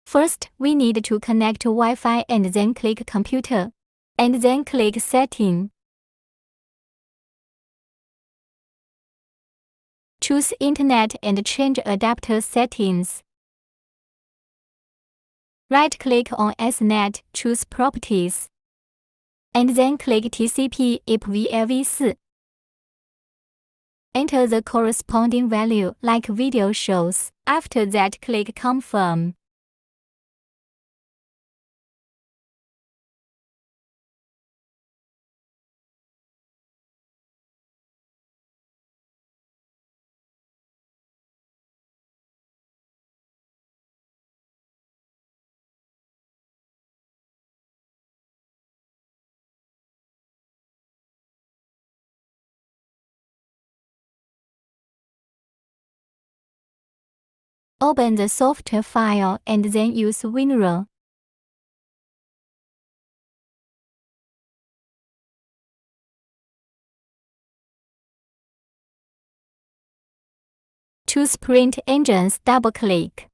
First, we need to connect Wi-Fi and then click Computer, and then click Setting. Choose Internet and change adapter settings. Right-click on Ethernet, choose Properties, and then click TCP IPv4. Enter the corresponding value like video shows. After that, click Confirm. Open the software file and then use WinRAR. Choose Print Engines, double-click.